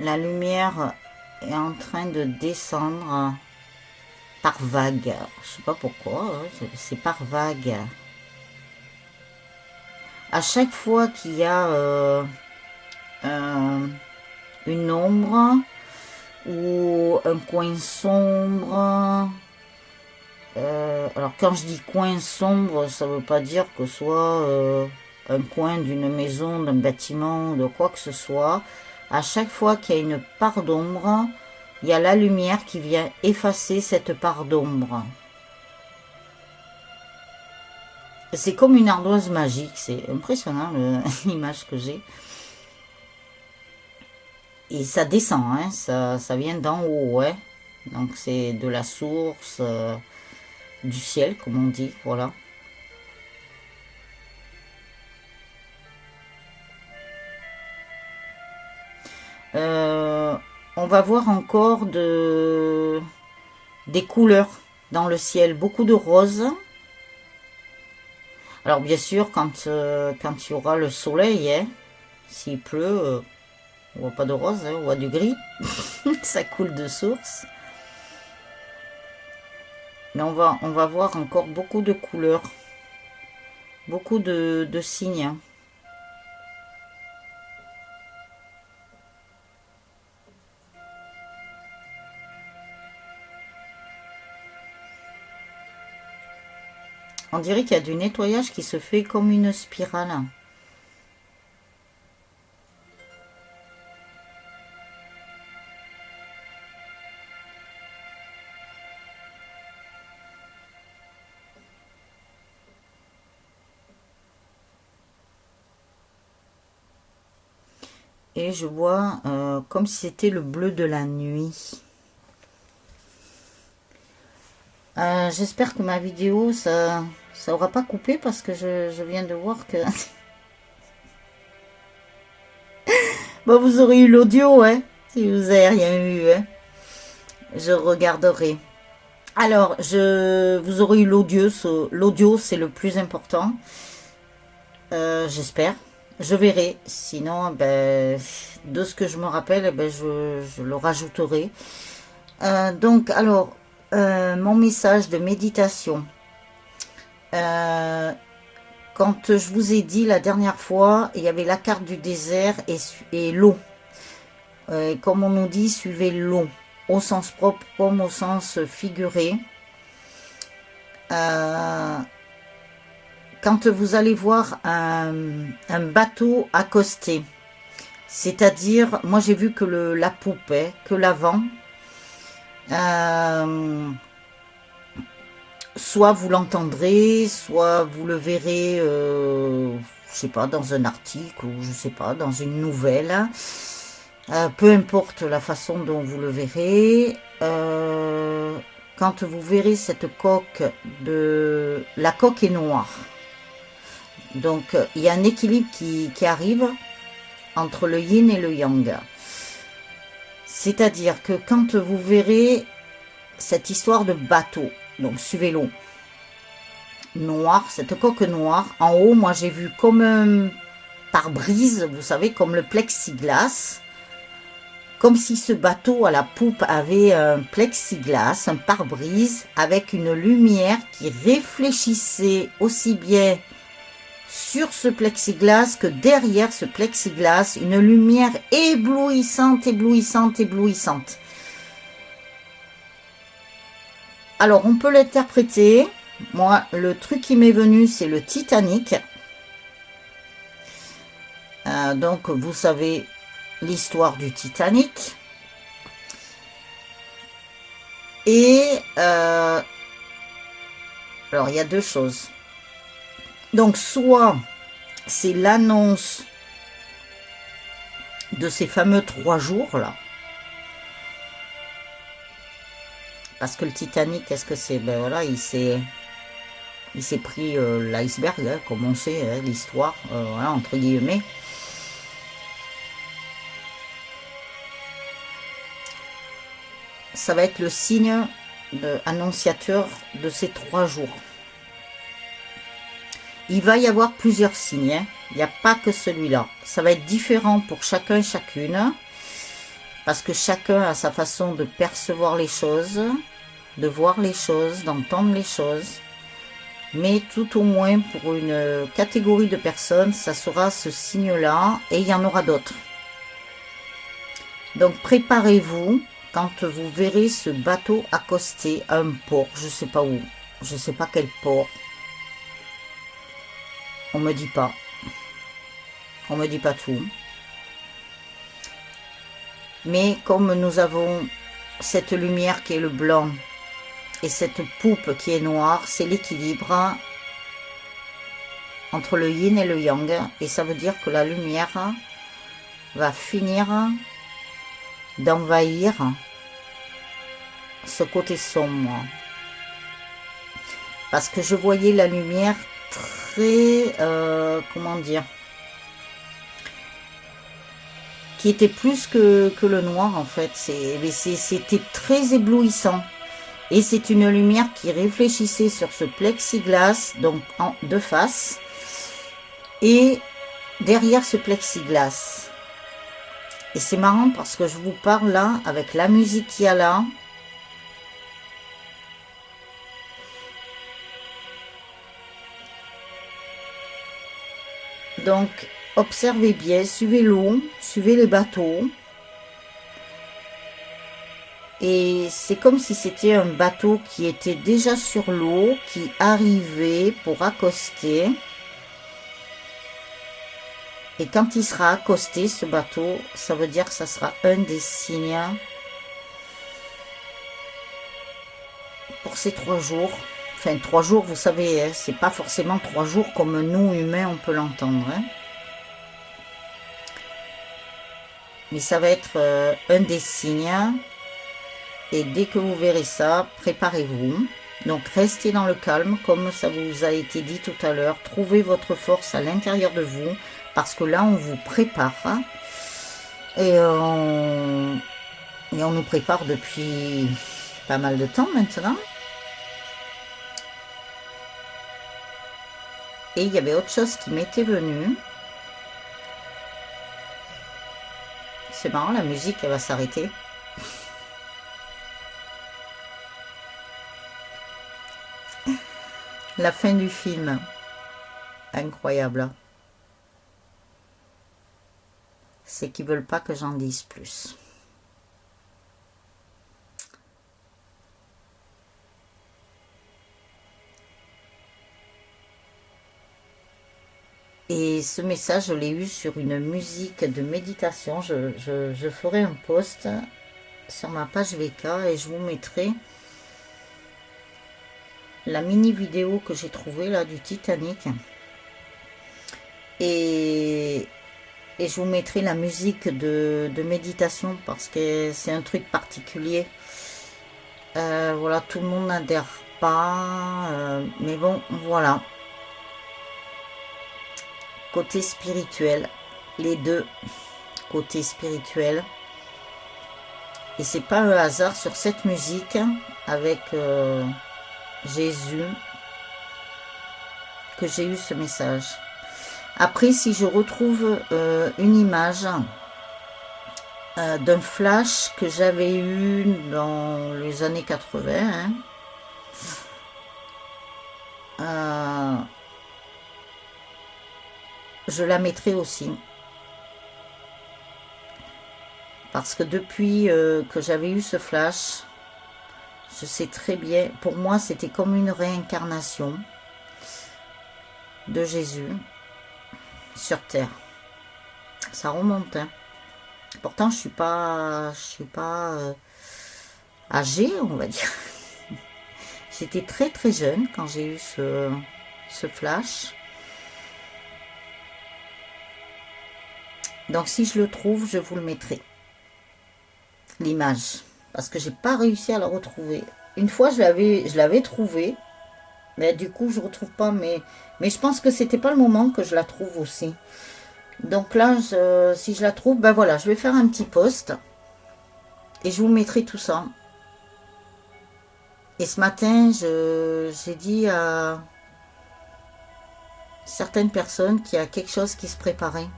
La lumière est en train de descendre par vague. Je sais pas pourquoi, c'est par vague. À chaque fois qu'il y a une ombre ou un coin sombre, alors quand je dis coin sombre, ça veut pas dire que ce soit un coin d'une maison, d'un bâtiment, de quoi que ce soit. À chaque fois qu'il y a une part d'ombre, il y a la lumière qui vient effacer cette part d'ombre. C'est comme une ardoise magique, c'est impressionnant l'image que j'ai. Et ça descend, hein, ça vient d'en haut, ouais. Donc c'est de la source, du ciel, comme on dit, voilà. On va voir encore des couleurs dans le ciel, beaucoup de roses. Alors bien sûr, quand il y aura le soleil, hein, s'il pleut, on voit pas de rose, hein, on voit du gris. Ça coule de source. Mais on va voir encore beaucoup de couleurs, beaucoup de signes. On dirait qu'il y a du nettoyage qui se fait comme une spirale. Et je vois comme si c'était le bleu de la nuit. J'espère que ma vidéo, ça aura pas coupé parce que je viens de voir que... Bon, vous aurez eu l'audio, hein, si vous avez rien eu, hein. Je regarderai. Alors, vous aurez eu l'audio, l'audio c'est le plus important. J'espère. Je verrai. Sinon, ben, de ce que je me rappelle, ben, je le rajouterai. Donc, alors, mon message de méditation. Quand je vous ai dit la dernière fois, il y avait la carte du désert et l'eau. Comme on nous dit, suivez l'eau, au sens propre comme au sens figuré. Quand vous allez voir un bateau accosté, c'est-à-dire, moi j'ai vu que la poupe, hein, que l'avant, soit vous l'entendrez, soit vous le verrez, je sais pas, dans un article ou je sais pas, dans une nouvelle. Peu importe la façon dont vous le verrez. Quand vous verrez cette coque, la coque est noire. Donc il y a un équilibre qui arrive entre le yin et le yang. C'est-à-dire que quand vous verrez cette histoire de bateau, donc suivez l'eau, noir, cette coque noire, en haut, moi j'ai vu comme un pare-brise, vous savez, comme le plexiglas, comme si ce bateau à la poupe avait un plexiglas, un pare-brise, avec une lumière qui réfléchissait aussi bien sur ce plexiglas que derrière ce plexiglas, une lumière éblouissante, éblouissante, éblouissante. Alors, on peut l'interpréter. Moi, le truc qui m'est venu, c'est le Titanic. Donc, vous savez l'histoire du Titanic. Et, alors, il y a deux choses. Donc, soit c'est l'annonce de ces fameux 3 jours là. Parce que le Titanic, qu'est-ce que c'est? Ben voilà, il s'est pris l'iceberg, hein, comme on sait, hein, l'histoire, voilà, entre guillemets. Ça va être le signe annonciateur de ces 3 jours. Il va y avoir plusieurs signes, hein. Il n'y a pas que celui-là. Ça va être différent pour chacun et chacune, parce que chacun a sa façon de percevoir les choses, de voir les choses, d'entendre les choses. Mais tout au moins pour une catégorie de personnes, ça sera ce signe-là, et il y en aura d'autres. Donc préparez-vous quand vous verrez ce bateau accosté à un port, je sais pas où, je sais pas quel port. On me dit pas. On me dit pas tout. Mais comme nous avons cette lumière qui est le blanc et cette poupe qui est noire, c'est l'équilibre entre le yin et le yang. Et ça veut dire que la lumière va finir d'envahir ce côté sombre. Parce que je voyais la lumière très... comment dire, qui était plus que le noir en fait. C'était très éblouissant. Et c'est une lumière qui réfléchissait sur ce plexiglas, donc de face, et derrière ce plexiglas. Et c'est marrant parce que je vous parle là, avec la musique qu'il y a là. Donc, observez bien, suivez l'eau, suivez les bateaux. Et c'est comme si c'était un bateau qui était déjà sur l'eau, qui arrivait pour accoster. Et quand il sera accosté, ce bateau, ça veut dire que ça sera un des signes pour ces 3 jours. Enfin, 3 jours, vous savez, hein, c'est pas forcément 3 jours comme nous, humains, on peut l'entendre. Hein. Mais ça va être un des signes. Et dès que vous verrez ça, préparez-vous. Donc, restez dans le calme, comme ça vous a été dit tout à l'heure. Trouvez votre force à l'intérieur de vous, parce que là, on vous prépare. Et on nous prépare depuis pas mal de temps maintenant. Et il y avait autre chose qui m'était venue. C'est marrant, la musique, elle va s'arrêter. La fin du film. Incroyable. C'est qu'ils veulent pas que j'en dise plus. Et ce message, je l'ai eu sur une musique de méditation. Je ferai un post sur ma page VK et je vous mettrai la mini vidéo que j'ai trouvée là du Titanic. Et je vous mettrai la musique de méditation parce que c'est un truc particulier. Voilà, tout le monde n'adhère pas. Mais bon, voilà. Côté spirituel, les deux côté spirituel. Et c'est pas un hasard sur cette musique avec Jésus que j'ai eu ce message. Après, si je retrouve une image d'un flash que j'avais eu dans les années 80, je la mettrai aussi. Parce que depuis que j'avais eu ce flash, je sais très bien, pour moi c'était comme une réincarnation de Jésus sur terre. Ça remonte, hein. Pourtant je suis pas âgée, on va dire. J'étais très très jeune quand j'ai eu ce flash. Donc si je le trouve, je vous le mettrai. L'image. Parce que j'ai pas réussi à la retrouver. Une fois, je l'avais trouvé. Mais du coup, je retrouve pas. Mais je pense que c'était pas le moment que je la trouve aussi. Donc là, si je la trouve, ben voilà, je vais faire un petit post. Et je vous mettrai tout ça. Et ce matin, j'ai dit à certaines personnes qu'il y a quelque chose qui se préparait.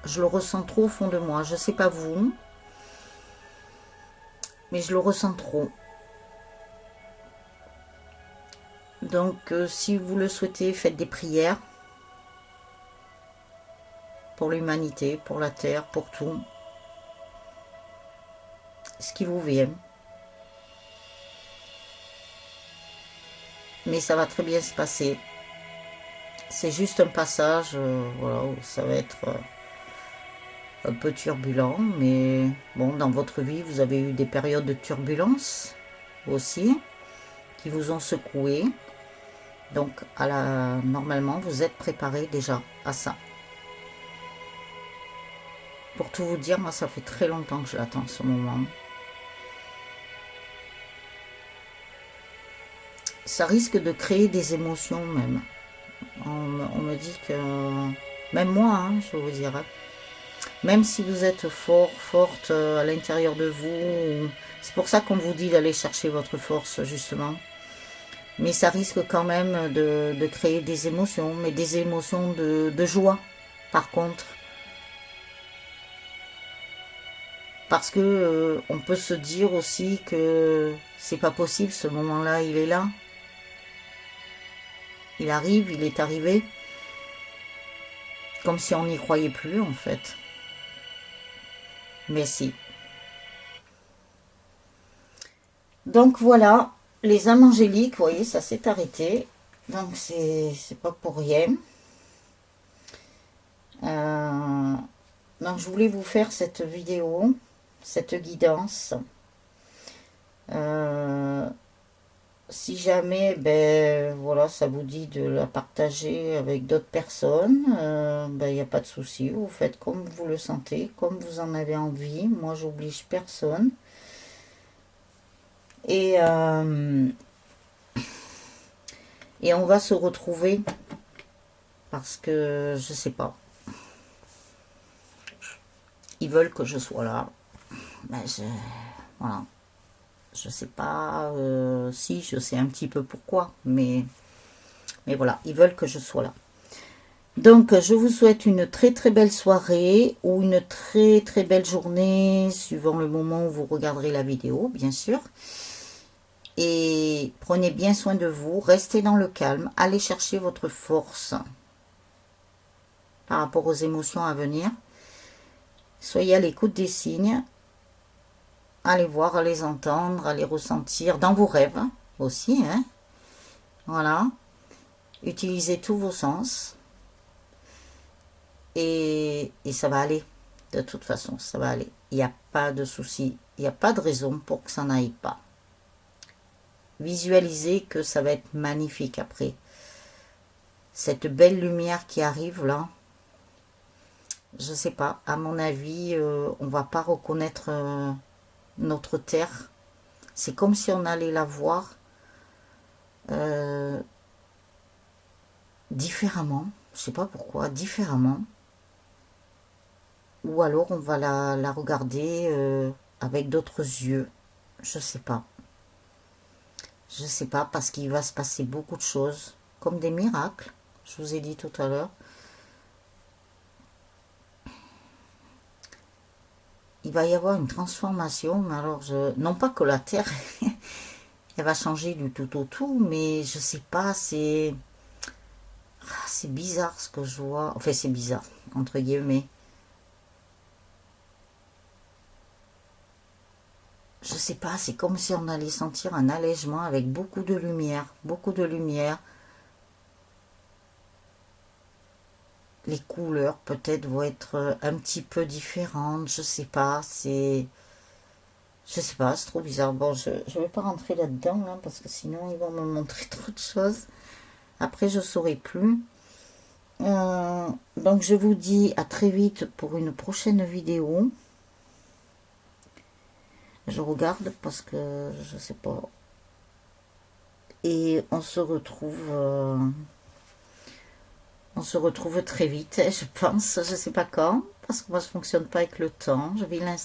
Je le ressens trop au fond de moi. Je sais pas vous, mais je le ressens trop. Donc, si vous le souhaitez, faites des prières pour l'humanité, pour la terre, pour tout. Ce qui vous vient. Mais ça va très bien se passer. C'est juste un passage, voilà, où ça va être un peu turbulent, mais bon, dans votre vie, vous avez eu des périodes de turbulence aussi, qui vous ont secoué. Donc, normalement, vous êtes préparé déjà à ça. Pour tout vous dire, moi, ça fait très longtemps que je l'attends, ce moment. Ça risque de créer des émotions même. On me dit que... Même moi, hein, je vous dirais. Même si vous êtes fort, forte à l'intérieur de vous, c'est pour ça qu'on vous dit d'aller chercher votre force, justement. Mais ça risque quand même de créer des émotions, mais des émotions de joie, par contre. Parce que on peut se dire aussi que c'est pas possible, ce moment-là, il est là. Il arrive, il est arrivé. Comme si on n'y croyait plus, en fait. Mais si. Donc voilà, les âmes angéliques, vous voyez, ça s'est arrêté. Donc c'est pas pour rien. Donc je voulais vous faire cette vidéo, cette guidance. Si jamais, ben voilà, ça vous dit de la partager avec d'autres personnes, ben il n'y a pas de souci. Vous faites comme vous le sentez, comme vous en avez envie. Moi, j'oblige personne. Et on va se retrouver parce que je sais pas. Ils veulent que je sois là. Ben voilà. Je sais pas si je sais un petit peu pourquoi, mais voilà, ils veulent que je sois là. Donc je vous souhaite une très très belle soirée ou une très très belle journée suivant le moment où vous regarderez la vidéo, bien sûr. Et prenez bien soin de vous, restez dans le calme, allez chercher votre force par rapport aux émotions à venir. Soyez à l'écoute des signes. Allez voir, à les entendre, à les ressentir dans vos rêves aussi. Hein. Voilà. Utilisez tous vos sens. Et ça va aller. De toute façon, ça va aller. Il n'y a pas de souci. Il n'y a pas de raison pour que ça n'aille pas. Visualisez que ça va être magnifique après. Cette belle lumière qui arrive là. Je sais pas. À mon avis, on va pas reconnaître notre terre. C'est comme si on allait la voir différemment. Je sais pas pourquoi. Différemment. Ou alors on va la regarder avec d'autres yeux. Je sais pas. Je sais pas parce qu'il va se passer beaucoup de choses. Comme des miracles. Je vous ai dit tout à l'heure. Il va y avoir une transformation. Mais alors, non pas que la Terre, elle va changer du tout au tout. Mais je sais pas, c'est bizarre ce que je vois. Enfin, c'est bizarre, entre guillemets. Je sais pas, c'est comme si on allait sentir un allègement avec beaucoup de lumière. Beaucoup de lumière. Les couleurs peut-être vont être un petit peu différentes. Je sais pas, c'est... Je sais pas, c'est trop bizarre. Bon, je vais pas rentrer là-dedans, là, parce que sinon ils vont me montrer trop de choses. Après, je saurai plus. Donc je vous dis à très vite pour une prochaine vidéo. Je regarde parce que je sais pas. Et on se retrouve très vite, je pense. Je sais pas quand, parce que moi je fonctionne pas avec le temps. Je vais l'installer.